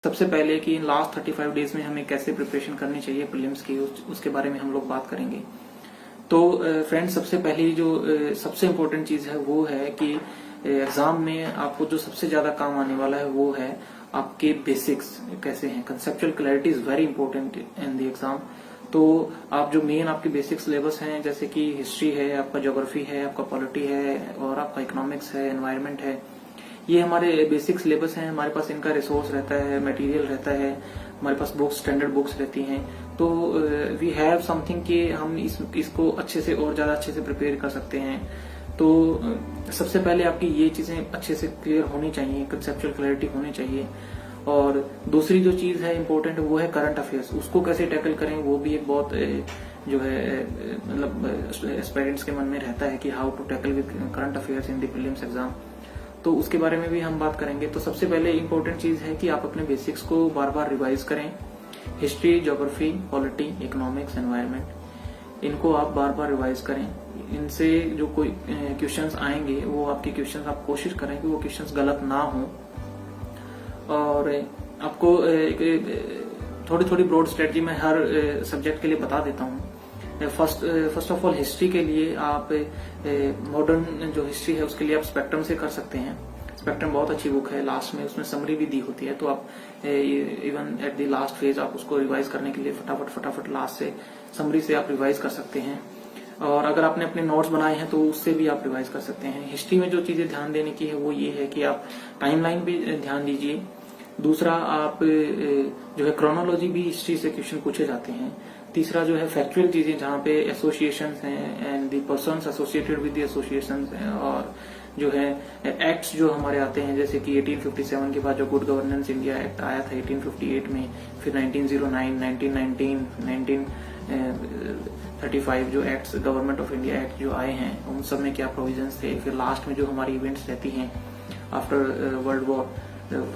सबसे पहले कि इन लास्ट 35 डेज में हमें कैसे प्रिपरेशन करनी चाहिए प्रीलिम्स की, उसके बारे में हम लोग बात करेंगे। तो फ्रेंड्स, सबसे पहली जो सबसे इम्पोर्टेंट चीज है वो है कि एग्जाम में आपको जो सबसे ज्यादा काम आने वाला है वो है आपके बेसिक्स कैसे हैं। Conceptual clarity is very important in the exam. तो आप जो मेन आपके बेसिक सिलेबस हैं, जैसे कि हिस्ट्री है, आपका ज्योग्राफी है, आपका पॉलिटी है और आपका इकोनॉमिक्स है, एनवायरमेंट है, ये हमारे बेसिक सिलेबस हैं। हमारे पास इनका रिसोर्स रहता है, मटेरियल रहता है, हमारे पास बुक्स, स्टैंडर्ड बुक्स रहती हैं। तो वी हैव समथिंग कि हम इसको अच्छे से और ज्यादा अच्छे से प्रिपेयर कर सकते हैं। तो सबसे पहले आपकी ये चीजें अच्छे से क्लियर होनी चाहिए, कंसेप्चुअल क्लैरिटी होनी चाहिए। और दूसरी जो चीज है इम्पोर्टेंट वो है करंट अफेयर्स। उसको कैसे टैकल करें वो भी एक बहुत जो है मतलब एस्पिरेंट्स के मन में रहता है कि how to tackle with current affairs in the prelims exam. तो उसके बारे में भी हम बात करेंगे। तो सबसे पहले इम्पोर्टेंट चीज है कि आप अपने बेसिक्स को बार बार रिवाइज करें। History, geography, polity, economics, environment, इनको आप बार बार रिवाइज करें। इनसे जो कोई क्वेश्चंस आएंगे वो आपके क्वेश्चंस आप कोशिश करें कि वो क्वेश्चंस गलत ना हो। और आपको थोड़ी थोड़ी ब्रॉड स्ट्रेटजी मैं हर सब्जेक्ट के लिए बता देता हूँ। फर्स्ट ऑफ ऑल हिस्ट्री के लिए आप मॉडर्न जो हिस्ट्री है उसके लिए आप स्पेक्ट्रम से कर सकते हैं। स्पेक्ट्रम बहुत अच्छी बुक है, लास्ट में उसमें समरी भी दी होती है। तो आप even at the last phase आप उसको रिवाइज करने के लिए फटाफट लास्ट से समरी से आप रिवाइज कर सकते हैं। और अगर आपने अपने नोट्स बनाए हैं तो उससे भी आप रिवाइज कर सकते हैं। हिस्ट्री में जो चीजें ध्यान देने की है वो ये है कि आप टाइमलाइन भी ध्यान दीजिए। दूसरा, आप जो है क्रोनोलॉजी भी हिस्ट्री से क्वेश्चन पूछे जाते हैं। तीसरा जो है फैक्चुअल चीजें, जहाँ पे एसोसिएशंस हैं and the persons associated with the associations हैं। और जो है एक्ट्स जो हमारे आते हैं, जैसे कि 1857 के बाद जो गुड गवर्नेंस इंडिया एक्ट आया था 1858 में, फिर 1909, 1919, 1935 जो acts government of India act जो आए हैं उन सब में क्या प्रोविजंस थे। फिर लास्ट में जो हमारी इवेंट्स रहती हैं after world war,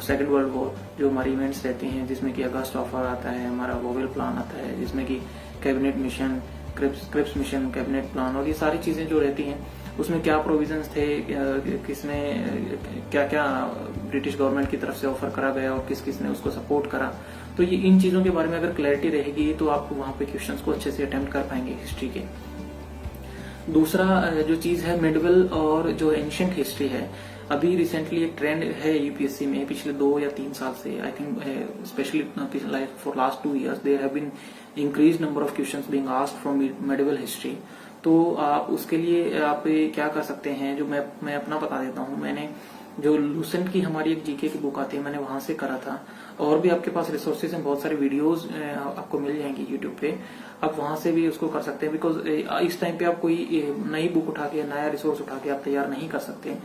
second world war, जो हमारी इवेंट्स रहती हैं जिसमें कि अगस्त ऑफर आता है, हमारा वोवेल प्लान आता है, जिसमें कि cabinet mission, Cripps mission, cabinet plan और ये सारी चीजें जो रहती हैं उसमें क्या प्रोविजंस थे, किसने क्या क्या ब्रिटिश गवर्नमेंट की तरफ से ऑफर करा गया और किस किस ने उसको सपोर्ट करा। तो ये इन चीजों के बारे में अगर क्लैरिटी रहेगी तो आप वहां पे क्वेश्चंस को अच्छे से अटेम्प्ट कर पाएंगे हिस्ट्री के। दूसरा जो चीज है मिडवल और जो एंशिएंट हिस्ट्री है। अभी रिसेंटली एक ट्रेंड है यूपीएससी में पिछले 2 या 3 साल से, I think specially for last 2 years there have been increase number of questions being asked from medieval history. तो आप उसके लिए आप क्या कर सकते हैं, जो मैं अपना बता देता हूँ। मैंने जो लूसेंट की हमारी एक जीके की बुक आती है, मैंने वहां से करा था। और भी आपके पास रिसोर्सेज हैं, बहुत सारे वीडियोस आपको मिल जाएंगी यूट्यूब पे, आप वहां से भी उसको कर सकते हैं। बिकॉज इस टाइम पे आप कोई नई बुक उठा के, नया रिसोर्स उठा के आप तैयार नहीं कर सकते।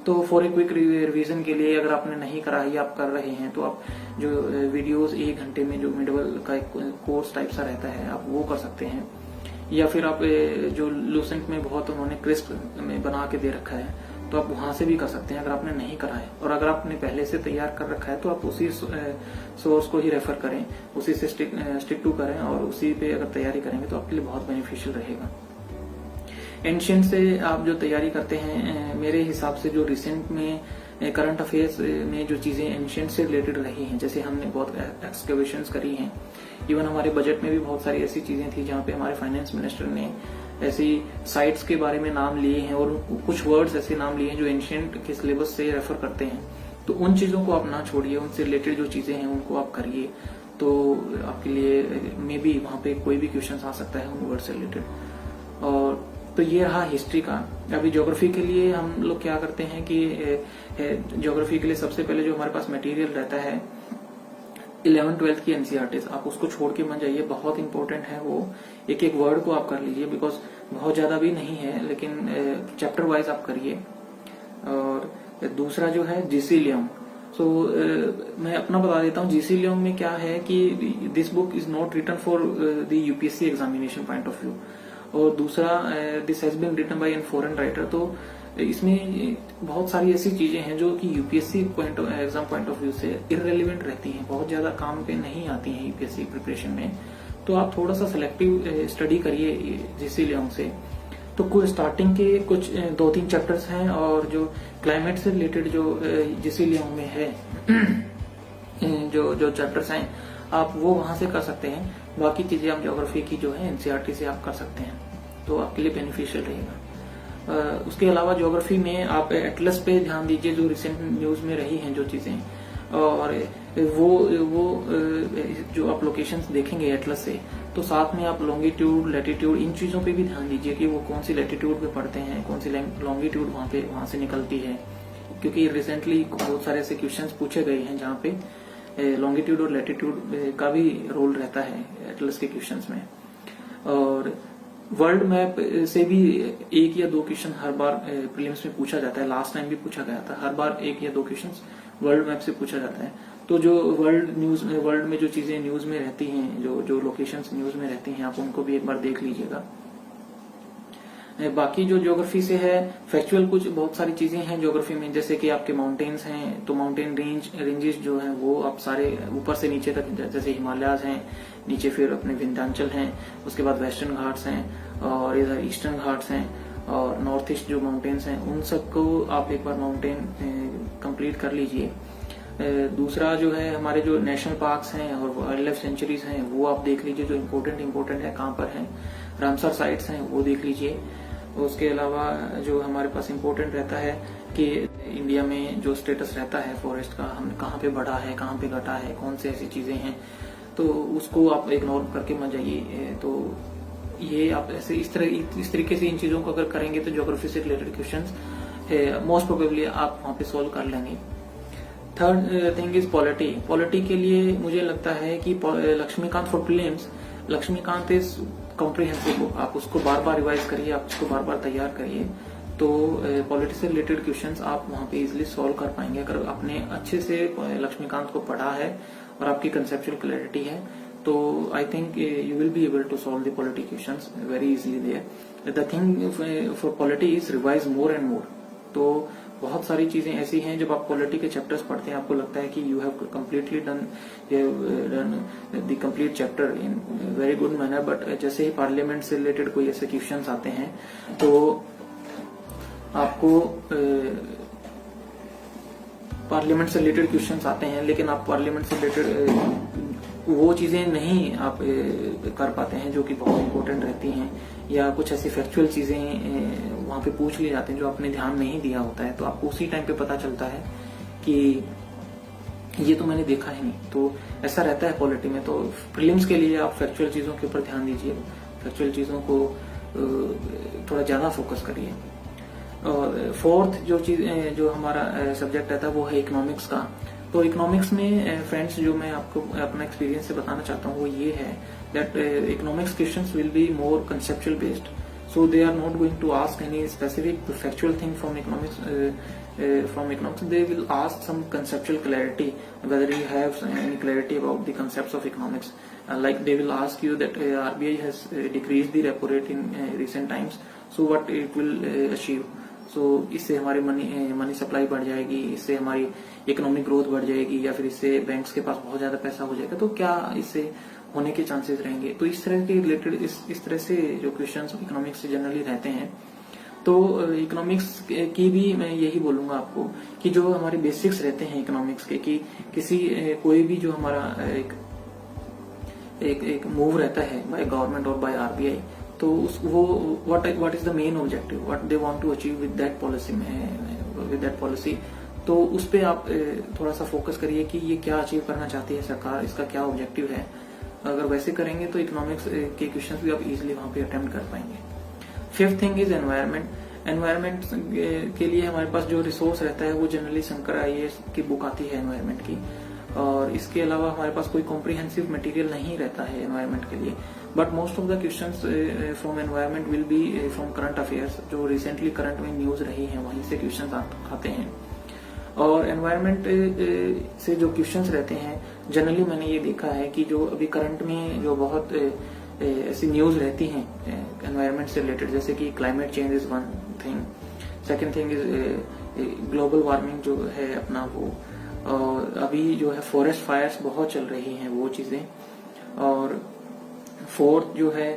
तो फॉर ए क्विक रिवीजन के लिए अगर आपने नहीं करा है या आप कर रहे हैं तो आप जो वीडियोस 1 घंटे में जो मिडवल का एक कोर्स टाइप सा रहता है आप वो कर सकते हैं। या फिर आप जो लूसेंट में बहुत उन्होंने क्रिस्प में बना के दे रखा है तो आप वहां से भी कर सकते हैं अगर आपने नहीं करा है। और अगर आपने पहले से तैयार कर रखा है तो आप उसी सोर्स को ही रेफर करें, उसी से स्टिक टू करें और उसी पे अगर तैयारी करेंगे तो आपके लिए बहुत बेनिफिशियल रहेगा। एंशिएंट से आप जो तैयारी करते हैं, मेरे हिसाब से जो रिसेंट में करंट अफेयर्स में जो चीजें एंशिएंट से रिलेटेड रही हैं, जैसे हमने बहुत एक्सकवेशंस करी हैं, इवन हमारे बजट में भी बहुत सारी ऐसी चीजें थी जहाँ पे हमारे फाइनेंस मिनिस्टर ने ऐसी साइट्स के बारे में नाम लिए हैं और कुछ वर्ड्स ऐसे नाम लिए हैं जो एंशिएंट के सिलेबस से रेफर करते हैं। तो उन चीजों को आप ना छोड़िए, उनसे रिलेटेड जो चीजें हैं उनको आप करिए। तो आपके लिए मे बी वहां पे कोई भी क्वेश्चन आ सकता है उन वर्ड से रिलेटेड। और तो ये रहा हिस्ट्री का। अभी ज्योग्राफी के लिए हम लोग क्या करते हैं कि ज्योग्राफी के लिए सबसे पहले जो हमारे पास मटेरियल रहता है 11th-12th की एनसीईआरटीज, आप उसको छोड़ के मत जाइए, बहुत इंपॉर्टेंट है वो। एक एक वर्ड को आप कर लीजिए, बिकॉज बहुत ज्यादा भी नहीं है, लेकिन चैप्टर वाइज आप करिए। और दूसरा जो है जीसी लियोंग, सो मैं अपना बता देता हूँ। जीसी लियोंग में क्या है कि this book is not written for the UPSC examination point of view. और दूसरा, this has been written by an foreign writer. तो इसमें बहुत सारी ऐसी चीजें हैं जो कि UPSC exam point of view से इररेलेवेंट रहती हैं, बहुत ज्यादा काम पे नहीं आती हैं यूपीएससी प्रिपरेशन में। तो आप थोड़ा सा सिलेक्टिव स्टडी करिए जीसी लियोंग से। तो कुछ स्टार्टिंग के कुछ 2-3 चैप्टर्स हैं और जो क्लाइमेट से रिलेटेड जो जीसी लियोंग में है जो जो चैप्टर्स हैं आप वो वहां से कर सकते हैं। बाकी चीजें आप ज्योग्राफी की जो है एनसीईआरटी से आप कर सकते हैं, तो आपके लिए बेनिफिशियल रहेगा। उसके अलावा ज्योग्राफी में आप एटलस पे ध्यान दीजिए, जो रिसेंट न्यूज में रही हैं जो चीजें, और वो जो आप लोकेशंस देखेंगे एटलस से, तो साथ में आप लॉन्गिट्यूड लैटिट्यूड इन चीजों पे भी ध्यान दीजिए कि वो कौन सी लैटिट्यूड पे पड़ते हैं, कौन सी लॉन्गिट्यूड वहां से निकलती है, क्योंकि रिसेंटली बहुत सारे ऐसे क्वेश्चंस पूछे गए हैं जहाँ पे लॉन्गिट्यूड और लैटिट्यूड का भी रोल रहता है एटलस के क्वेश्चंस में। और वर्ल्ड मैप से भी एक या दो क्वेश्चन हर बार प्रीलिम्स में पूछा जाता है, लास्ट टाइम भी पूछा गया था, हर बार एक या दो क्वेश्चंस वर्ल्ड मैप से पूछा जाता है। तो जो वर्ल्ड में जो चीजें न्यूज में रहती हैं, जो लोकेशंस न्यूज में रहती हैं, आप उनको भी एक बार देख लीजिएगा। बाकी जो ज्योग्राफी से है फैक्चुअल कुछ बहुत सारी चीजें हैं ज्योग्राफी में, जैसे कि आपके माउंटेन्स हैं, तो माउंटेन रेंजेस जो हैं वो आप सारे ऊपर से नीचे तक, जैसे हिमालयाज हैं, नीचे फिर अपने विंध्याचल हैं, उसके बाद वेस्टर्न घाट्स हैं, और इधर ईस्टर्न घाट्स हैं, और नॉर्थ ईस्ट जो माउंटेन्स हैं उन सबको आप एक बार माउंटेन कंप्लीट कर लीजिए। दूसरा जो है हमारे जो नेशनल पार्क्स हैं और वाइल्ड लाइफ सेंचुरीज हैं वो आप देख लीजिए, जो इम्पोर्टेंट है कहाँ पर है। रामसर साइट्स हैं वो देख लीजिए। उसके अलावा जो हमारे पास इम्पोर्टेंट रहता है कि इंडिया में जो स्टेटस रहता है फॉरेस्ट का, हम कहाँ पे बढ़ा है, कहाँ पे घटा है, कौन से ऐसी चीजें हैं, तो उसको आप इग्नोर करके मत जाइए। तो ये आप ऐसे इस तरीके से इन चीजों को अगर करेंगे तो ज्योग्राफी से रिलेटेड क्वेश्चंस मोस्ट प्रोबेबली आप वहां पे सॉल्व कर लेंगे। थर्ड थिंग इज पॉलिटी के लिए मुझे लगता है कि Laxmikanth for prelims, Laxmikanth is comprehensive, आप उसको बार बार रिवाइज करिए, आप उसको बार बार तैयार करिए, तो पॉलिटिक्स से रिलेटेड क्वेश्चंस आप वहां पे इजिली सॉल्व कर पाएंगे अगर आपने अच्छे से लक्ष्मीकांत को पढ़ा है और आपकी कंसेप्चुअल क्लैरिटी है। तो I think you will be able to solve the polity questions very easily there. The thing for polity is revise more and more. तो बहुत सारी चीजें ऐसी हैं जब आप पॉलिटी के चैप्टर्स पढ़ते हैं आपको लगता है कि you have completely done the complete chapter in very good manner, but जैसे ही पार्लियामेंट से रिलेटेड कोई ऐसे क्वेश्चंस आते हैं तो आपको पार्लियामेंट से रिलेटेड क्वेश्चंस आते हैं, लेकिन आप पार्लियामेंट से रिलेटेड वो चीजें नहीं आप कर पाते हैं जो कि बहुत इंपॉर्टेंट रहती हैं, या कुछ ऐसी फैक्चुअल चीजें वहां पे पूछ ली जाती हैं जो आपने ध्यान नहीं दिया होता है, तो आपको उसी टाइम पे पता चलता है कि ये तो मैंने देखा ही नहीं। तो ऐसा रहता है पॉलिटी में। तो प्रीलिम्स के लिए आप फैक्चुअल चीजों के ऊपर ध्यान दीजिए, फैक्चुअल चीजों को थोड़ा ज्यादा फोकस करिए। और फोर्थ जो हमारा सब्जेक्ट रहता है वो है इकोनॉमिक्स का। तो इकोनॉमिक्स में फ्रेंड्स जो मैं आपको अपना एक्सपीरियंस से बताना चाहता हूँ वो ये है that economics questions will be more conceptual based, so they are not going to ask any specific factual thing from economics. They will ask some conceptual clarity, whether you have any clarity about the concepts of economics. Like they will ask you that RBI has decreased the repo rate in recent times, so what it will achieve. So इससे हमारी money supply बढ़ जाएगी, इससे हमारी economic growth बढ़ जाएगी, या फिर इससे बैंक्स के पास बहुत ज्यादा पैसा हो जाएगा, तो क्या इससे होने के चांसेस रहेंगे। तो इस तरह के रिलेटेड इस तरह से जो क्वेश्चंस इकोनॉमिक्स से जनरली रहते हैं। तो इकोनॉमिक्स की भी मैं यही बोलूंगा आपको कि जो हमारे बेसिक्स रहते हैं इकोनॉमिक्स के, कि किसी कोई भी जो हमारा एक मूव रहता है बाय गवर्नमेंट और बाय आरबीआई, तो वो what is the main objective, what they want to achieve with that policy. तो उस पे आप थोड़ा सा फोकस करिए कि ये क्या अचीव करना चाहती है सरकार, इसका क्या ऑब्जेक्टिव है। अगर वैसे करेंगे तो इकोनॉमिक्स के क्वेश्चंस भी आप इजीली वहां पे अटेम्प्ट कर पाएंगे। Fifth thing is environment. Environment के लिए हमारे पास जो रिसोर्स रहता है वो जनरली शंकर आईएएस की बुक आती है एनवायरनमेंट की, और इसके अलावा हमारे पास कोई कॉम्प्रिहेंसिव मटेरियल नहीं रहता है एनवायरनमेंट के लिए। But most of the questions from environment will be from current affairs, जो रिसेंटली करंट में न्यूज रही है वहीं से क्वेश्चन आते हैं। और एनवायरनमेंट से जो क्वेश्चंस रहते हैं जनरली मैंने ये देखा है कि जो अभी करंट में जो बहुत ऐसी न्यूज रहती हैं एनवायरनमेंट से रिलेटेड, जैसे कि climate change is one thing, second thing is global warming जो है अपना वो, और अभी जो है फॉरेस्ट फायर्स बहुत चल रही हैं वो चीजें, और फोर्थ जो है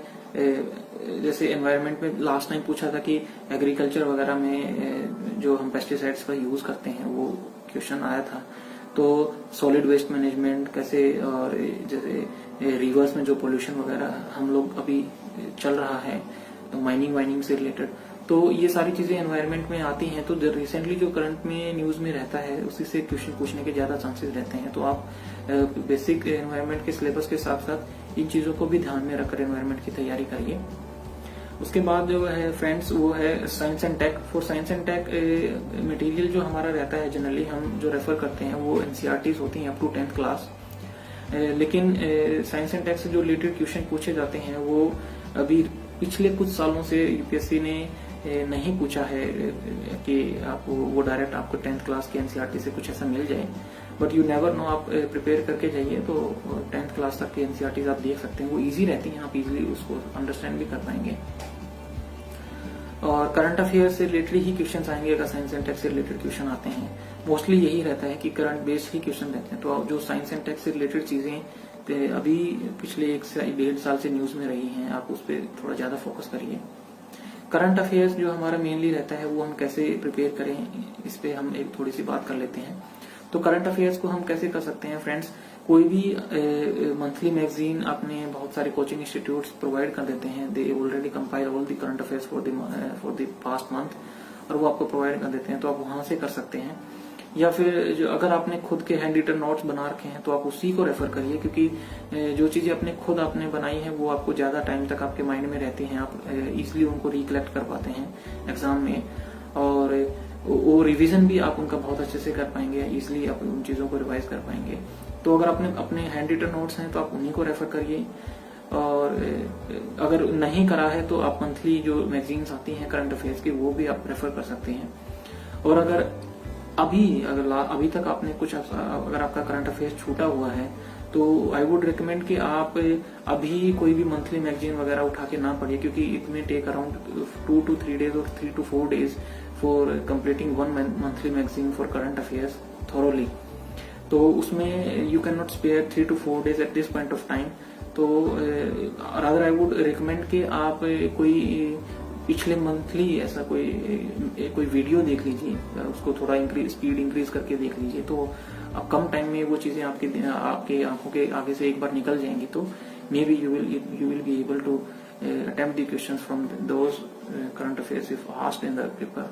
जैसे एनवायरनमेंट में लास्ट टाइम पूछा था कि एग्रीकल्चर वगैरह में जो हम पेस्टिसाइड्स का यूज करते हैं वो क्वेश्चन आया था। तो सॉलिड वेस्ट मैनेजमेंट कैसे, और जैसे रिवर्स में जो पोल्यूशन वगैरह हम लोग अभी चल रहा है, तो माइनिंग से रिलेटेड, तो ये सारी चीजें एनवायरनमेंट में आती हैं। तो रिसेंटली जो करंट में न्यूज में रहता है उसी से क्वेश्चन पूछने के ज्यादा चांसेस रहते हैं। तो आप बेसिक एनवायरनमेंट के सिलेबस के साथ साथ इन चीजों को भी ध्यान में रखकर एनवायरनमेंट की तैयारी करिए। उसके बाद जो है फ्रेंड्स वो है science and tech. For science and tech material जो हमारा रहता है जनरली हम जो रेफर करते हैं वो एनसीईआरटीज होती हैं अप टू 10th क्लास। लेकिन साइंस एंड टेक से जो रिलेटेड क्वेश्चन पूछे जाते हैं वो अभी पिछले कुछ सालों से यूपीएससी ने नहीं पूछा है कि आपको वो डायरेक्ट आपको 10th क्लास के एनसीईआरटी से कुछ ऐसा मिल जाए, बट यू नेवर नो। आप प्रिपेयर करके जाइए तो 10th क्लास तक की एनसीईआरटीज आप देख सकते हैं, वो इजी रहती हैं, आप इजीली उसको अंडरस्टैंड भी कर पाएंगे। और करंट अफेयर से रिलेटेड ही क्वेश्चन आएंगे। अगर साइंस एंड टेक से रिलेटेड क्वेश्चन आते हैं मोस्टली यही रहता है कि करंट बेस्ड ही क्वेश्चन रहते हैं। तो जो साइंस एंड टेक से रिलेटेड चीजें अभी पिछले 1 से 1.5 साल से न्यूज में रही हैं, आप उस पर थोड़ा ज्यादा फोकस करिए। करंट अफेयर्स जो हमारा मेनली रहता है वो हम कैसे प्रिपेयर करें, इस पे हम एक थोड़ी सी बात कर लेते हैं। तो करंट अफेयर्स को हम कैसे कर सकते हैं फ्रेंड्स, कोई भी मंथली मैगजीन अपने बहुत सारे कोचिंग इंस्टीट्यूट्स प्रोवाइड कर देते हैं। They already compile all the current affairs for the past month, और वो आपको प्रोवाइड कर देते हैं, तो आप वहां से कर सकते हैं। या फिर जो अगर आपने खुद के हैंड रिटन नोट्स बना रखे हैं तो आप उसी को रेफर करिए, क्योंकि जो चीजें आपने बनाई हैं वो आपको ज्यादा टाइम तक आपके माइंड में रहती हैं, आप इजिली उनको रिकलेक्ट कर पाते हैं एग्जाम में, और वो रिवीजन भी आप उनका बहुत अच्छे से कर पाएंगे, इजिली आप उन चीजों को रिवाइज कर पाएंगे। तो अगर आपने अपने हैंड रिटन नोट्स हैं तो आप उन्हीं को रेफर करिए, और अगर नहीं करा है तो आप मंथली जो मैगजीन्स आती हैं करंट अफेयर्स की वो भी आप रेफर कर सकते हैं। और अगर अभी तक आपने अगर आपका करंट अफेयर्स छूटा हुआ है तो आई वुड रिकमेंड कि आप अभी कोई भी मंथली मैगजीन वगैरह उठा के ना पढ़िए, क्योंकि it may take around 2 to 3 days और 3 to 4 days for completing one monthly magazine for current affairs thoroughly. तो उसमें you can not spare 3 to 4 days at this point of time. तो रादर आई वुड रिकमेंड कि आप कोई पिछले monthly ऐसा कोई वीडियो देख लीजिए, उसको थोड़ा स्पीड इंक्रीज करके देख लीजिए, तो अब कम टाइम में वो चीजें आपके आंखों के आगे से एक बार निकल जाएंगी, तो maybe you will be able to attempt the questions from those current affairs if asked in the paper.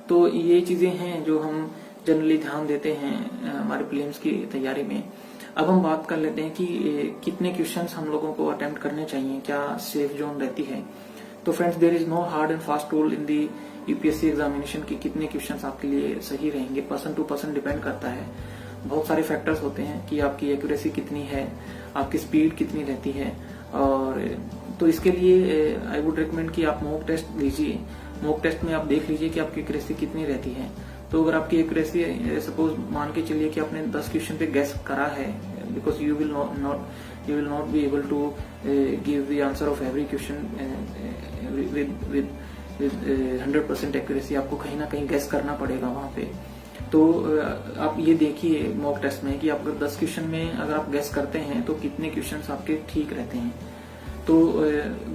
तो ये चीजें हैं जो हम जनरली ध्यान देते हैं हमारे प्रीलिम्स की तैयारी में। अब हम बात कर लेते हैं कि कितने क्वेश्चंस हम लोगों को अटेम्प्ट करने चाहिए, क्या सेफ जोन रहती है। तो friends there is no hard and fast rule in the UPSC examination की कितने क्वेश्चंस आपके लिए सही रहेंगे, पर्सन टू पर्सन डिपेंड करता है। बहुत सारे फैक्टर्स होते हैं कि आपकी एक्यूरेसी कितनी है, आपकी स्पीड कितनी रहती है, और तो इसके लिए आई वुड रिकमेंड कि आप मॉक टेस्ट लीजिए। मॉक टेस्ट में आप देख लीजिए कि आपकी एक्यूरेसी कितनी रहती है। तो अगर आपकी एक्यूरेसी सपोज मान के चलिए कि आपने 10 क्वेश्चन पे गेस करा है, because you will not be able to give the answer of every question with 100% accuracy, आपको कहीं ना कहीं गेस करना पड़ेगा वहां पे। तो आप ये देखिए मॉक टेस्ट में कि आप अगर 10 क्वेश्चन में अगर आप गेस करते हैं तो कितने क्वेश्चन आपके ठीक रहते हैं। तो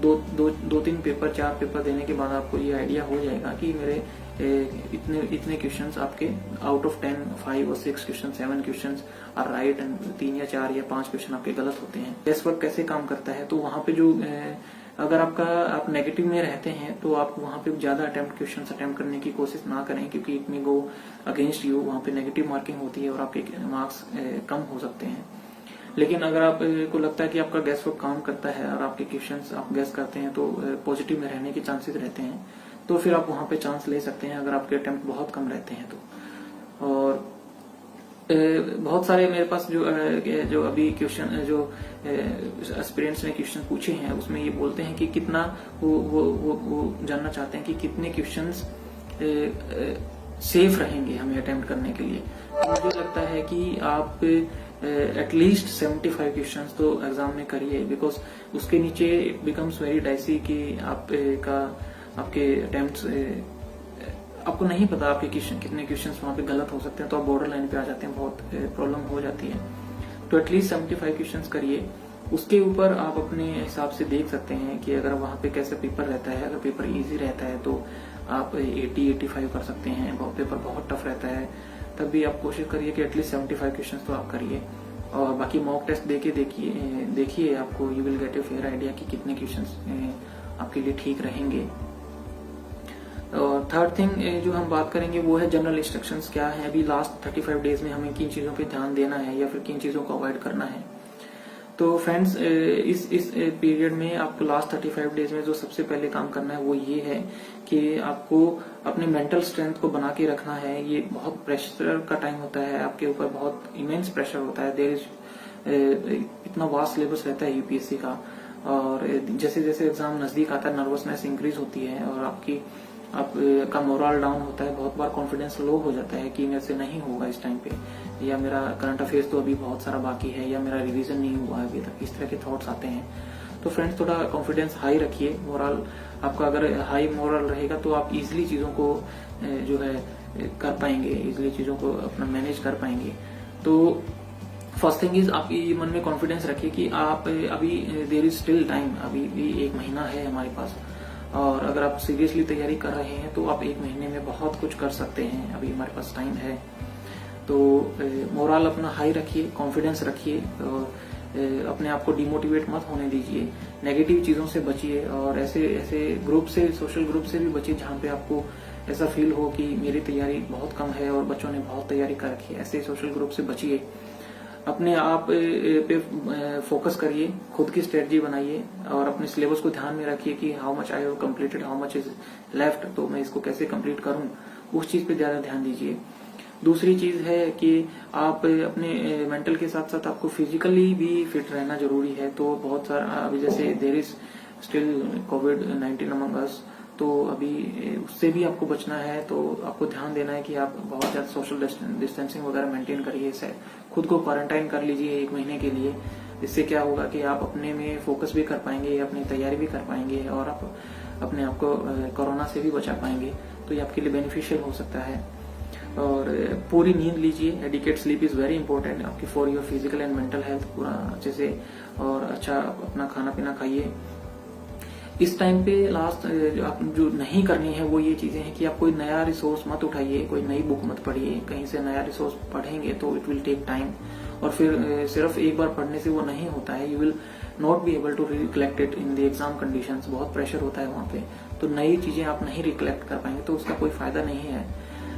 2-3 पेपर 4 पेपर देने के बाद आपको ये आइडिया हो जाएगा कि मेरे इतने क्वेश्चंस आपके आउट ऑफ 10 5 और 6 question 7 question are right and 3 या 4 या 5 क्वेश्चन आपके गलत होते हैं। गेस वर्क कैसे काम करता है, तो वहां पे जो अगर आप नेगेटिव में रहते हैं तो आप वहां पे ज्यादा क्वेश्चंस अटेम्प्ट करने की कोशिश ना करें, क्योंकि it may go against you, वहां पे नेगेटिव मार्किंग होती है और आपके मार्क्स कम हो सकते हैं। लेकिन अगर आपको लगता है कि आपका गेस वर्क काम करता है और आपके क्वेश्चंस आप गेस करते हैं तो पॉजिटिव में रहने के चांसेस रहते हैं, तो फिर आप वहां पे चांस ले सकते हैं अगर आपके अटेम्प्ट बहुत कम रहते हैं तो। और बहुत सारे मेरे पास जो अभी क्वेश्चन जो एस्पिरेंट्स ने क्वेश्चन पूछे हैं उसमें ये बोलते हैं कि कितना वो जानना चाहते हैं कि कितने क्वेश्चंस सेफ रहेंगे हमें अटेम्प्ट करने के लिए। तो मुझे लगता है कि आप एटलीस्ट 75 क्वेश्चंस तो एग्जाम में करिए, बिकॉज उसके नीचे इट बिकम्स वेरी डाइसी कि आपके अटेम्प्ट्स आपको नहीं पता आपके कितने क्वेश्चंस वहां पे गलत हो सकते हैं, तो आप बॉर्डर लाइन पे आ जाते हैं, बहुत प्रॉब्लम हो जाती है। तो एटलीस्ट 75 क्वेश्चंस करिए। उसके ऊपर आप अपने हिसाब से देख सकते हैं कि अगर वहां पे कैसा पेपर रहता है। अगर पेपर इजी रहता है तो आप 80-85 कर सकते हैं, पेपर बहुत टफ रहता है तब भी आप कोशिश करिए कि एटलीस्ट 75 क्वेश्चन तो आप करिए, और बाकी मॉक टेस्ट देखिए आपको you will get a fair idea कि कितने क्वेश्चंस आपके लिए ठीक रहेंगे। और थर्ड थिंग जो हम बात करेंगे वो है जनरल इंस्ट्रक्शंस क्या है, अभी लास्ट 35 डेज में हमें किन चीजों पे ध्यान देना है या फिर किन चीजों को अवॉइड करना है। तो फ्रेंड्स इस पीरियड में आपको लास्ट 35 डेज में जो सबसे पहले काम करना है वो ये है कि आपको अपने मेंटल स्ट्रेंथ को बना के रखना है। ये बहुत प्रेशर का टाइम होता है, आपके ऊपर बहुत इमेंस प्रेशर होता है, देयर इज इतना वास्ट सिलेबस रहता है यूपीएससी का, और जैसे जैसे एग्जाम नजदीक आता है नर्वसनेस इंक्रीज होती है और आपका मोरल डाउन होता है, बहुत बार कॉन्फिडेंस लो हो जाता है कि मेरे से नहीं होगा इस टाइम पे, या मेरा करंट अफेयर्स तो अभी बहुत सारा बाकी है, या मेरा रिवीजन नहीं हुआ है अभी तक, इस तरह के थॉट्स आते हैं। तो फ्रेंड्स थोड़ा कॉन्फिडेंस हाई रखिए, मोरल आपका अगर हाई मोरल रहेगा तो आप इजिली चीजों को जो है कर पाएंगे, इजिली चीजों को अपना मैनेज कर पाएंगे। तो फर्स्ट थिंग इज आप ये मन में कॉन्फिडेंस रखिए कि आप अभी देयर इज स्टिल टाइम, अभी भी 1 महीना है हमारे पास, और अगर आप सीरियसली तैयारी कर रहे हैं तो आप 1 महीने में बहुत कुछ कर सकते हैं, अभी हमारे पास टाइम है। तो मोरल अपना हाई रखिए, कॉन्फिडेंस रखिए, और अपने आप को डिमोटिवेट मत होने दीजिए, नेगेटिव चीजों से बचिए, और ऐसे ग्रुप से, सोशल ग्रुप से भी बचिए जहां पे आपको ऐसा फील हो कि मेरी तैयारी बहुत कम है और बच्चों ने बहुत तैयारी कर रखी है, ऐसे सोशल ग्रुप से बचिए। अपने आप पे फोकस करिए, खुद की स्ट्रेटजी बनाइए, और अपने सिलेबस को ध्यान में रखिए कि how much I have completed, how much is left, तो मैं इसको कैसे कंप्लीट करूं, उस चीज पे ज्यादा ध्यान दीजिए। दूसरी चीज है कि आप अपने मेंटल के साथ साथ आपको फिजिकली भी फिट रहना जरूरी है। तो बहुत सारा अभी जैसे देयर इज स्टिल कोविड-19 अमंग अस, तो अभी उससे भी आपको बचना है, तो आपको ध्यान देना है कि आप बहुत ज्यादा सोशल डिस्टेंसिंग वगैरह मेंटेन करिए, खुद को क्वारंटाइन कर लीजिए 1 महीने के लिए। इससे क्या होगा कि आप अपने में फोकस भी कर पाएंगे, अपनी तैयारी भी कर पाएंगे, और आप अपने आप को कोरोना से भी बचा पाएंगे, तो ये आपके लिए बेनिफिशियल हो सकता है। और पूरी नींद लीजिए, adequate sleep is very important आपकी for your physical and mental health, पूरा अच्छे से और अच्छा अपना खाना पीना खाइए। इस टाइम पे लास्ट आप जो नहीं करनी है वो ये चीजें हैं कि आप कोई नया रिसोर्स मत उठाइए, कोई नई बुक मत पढ़िए, कहीं से नया रिसोर्स पढ़ेंगे तो इट विल टेक टाइम, और फिर सिर्फ एक बार पढ़ने से वो नहीं होता है, you will not be able to recollect it in the exam conditions, बहुत प्रेशर होता है वहां पे, तो नई चीजें आप नहीं रिकलेक्ट कर पाएंगे, तो उसका कोई फायदा नहीं है।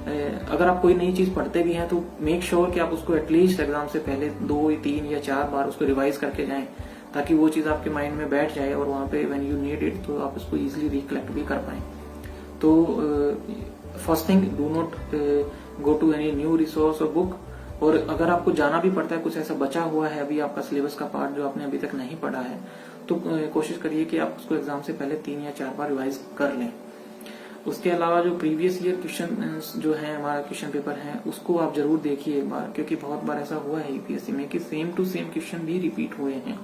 अगर आप कोई नई चीज पढ़ते भी हैं तो मेक श्योर कि आप उसको एटलीस्ट एग्जाम से पहले 2, 3 या 4 बार उसको रिवाइज करके जाएं, ताकि वो चीज आपके माइंड में बैठ जाए और वहां पे व्हेन यू नीड इट तो आप उसको इजीली रिकलेक्ट भी कर पाए। तो first thing, do not go to any new resource और बुक, और अगर आपको जाना भी पड़ता है, कुछ ऐसा बचा हुआ है अभी आपका सिलेबस का पार्ट जो आपने अभी तक नहीं पढ़ा है, तो कोशिश करिए कि आप उसको एग्जाम से पहले 3 या 4 बार रिवाइज कर लें। उसके अलावा जो प्रीवियस ईयर क्वेश्चन जो है हमारा क्वेश्चन पेपर है, उसको आप जरूर देखिए एक बार, क्योंकि बहुत बार ऐसा हुआ है यूपीएससी में कि सेम टू सेम क्वेश्चन भी रिपीट हुए हैं,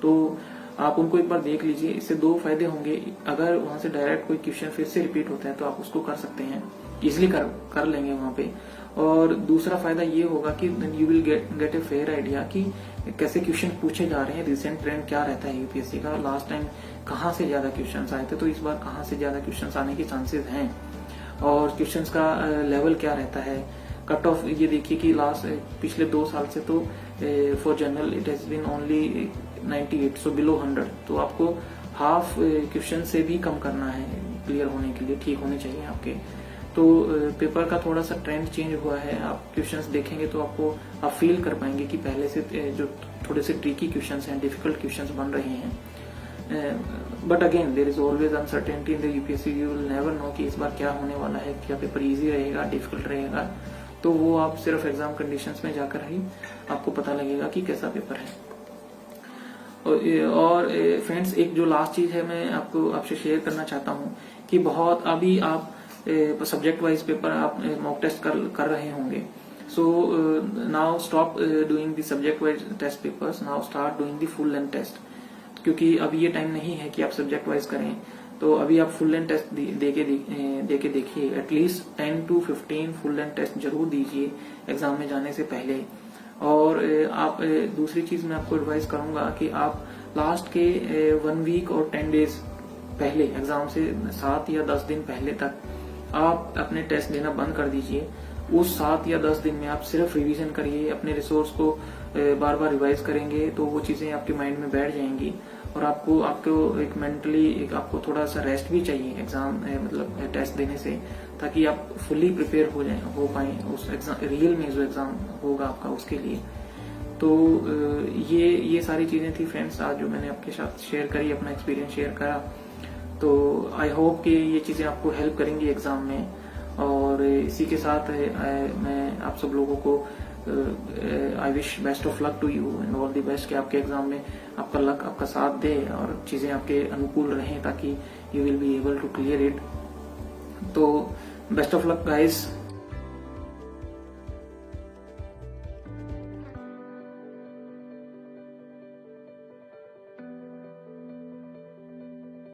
तो आप उनको एक बार देख लीजिए। इससे 2 फायदे होंगे, अगर वहां से डायरेक्ट कोई क्वेश्चन फिर से रिपीट होता है तो आप उसको कर सकते हैं, इजिली कर लेंगे वहां पे, और दूसरा फायदा ये होगा कि you will get a fair idea कि कैसे क्वेश्चन पूछे जा रहे हैं, रिसेंट ट्रेंड क्या रहता है यूपीएससी का, लास्ट टाइम कहाँ से ज्यादा क्वेश्चन आए थे, तो इस बार कहाँ से ज्यादा क्वेश्चन आने के चांसेस हैं, और क्वेश्चन का लेवल क्या रहता है, कट ऑफ ये देखिए कि लास्ट पिछले 2 साल से तो for general it has been only 98, so below 100, तो आपको हाफ क्वेश्चन से भी कम करना है क्लियर होने के लिए, ठीक होने चाहिए आपके। तो पेपर का थोड़ा सा ट्रेंड चेंज हुआ है, आप क्वेश्चंस देखेंगे तो आप फील कर पाएंगे कि पहले से जो थोड़े से ट्रिकी क्वेश्चंस हैं, डिफिकल्ट क्वेश्चंस बन रहे हैं। But again there is always uncertainty in the UPSC, you will never know कि इस बार क्या होने वाला है, क्या पेपर इजी रहेगा, डिफिकल्ट रहेगा, तो वो आप सिर्फ एग्जाम कंडीशंस में जाकर ही आपको पता लगेगा कि कैसा पेपर है। और फ्रेंड्स, एक जो लास्ट चीज है मैं आपसे शेयर करना चाहता हूँ कि बहुत अभी आप सब्जेक्ट वाइज पेपर आप मॉक टेस्ट कर रहे होंगे, so now stop doing the subject wise test papers, now start doing the full length test, क्योंकि अभी ये टाइम नहीं है कि आप सब्जेक्ट वाइज करें, तो अभी आप फुल लेंथ टेस्ट दे के देखिए, at least 10 to 15 full length test जरूर दीजिए एग्जाम में जाने से पहले। और आप दूसरी चीज मैं आपको एडवाइस करूंगा कि आप लास्ट के 1 वीक और 10 डेज पहले, एग्जाम से 7 या 10 दिन पहले तक आप अपने टेस्ट देना बंद कर दीजिए, उस 7 या 10 दिन में आप सिर्फ रिवीजन करिए, अपने रिसोर्स को बार बार रिवाइज करेंगे तो वो चीजें आपके माइंड में बैठ जाएंगी। और आपको एक मेंटली एक आपको थोड़ा सा रेस्ट भी चाहिए एग्जाम मतलब टेस्ट देने से, ताकि आप फुली प्रिपेयर हो पाए उस एग्जाम रियल में जो एग्जाम होगा आपका उसके लिए। तो ये सारी चीजें थी फ्रेंड्स आज जो मैंने आपके साथ शेयर करी, अपना एक्सपीरियंस शेयर करा। तो आई होप कि ये चीजें आपको हेल्प करेंगी एग्जाम में। और इसी के साथ मैं आप सब लोगों को I wish best of luck to you and all the best कि आपके एग्जाम में आपका लक आपका साथ दे और चीजें आपके अनुकूल रहें ताकि you will be able to clear it. तो बेस्ट ऑफ लक गाइस।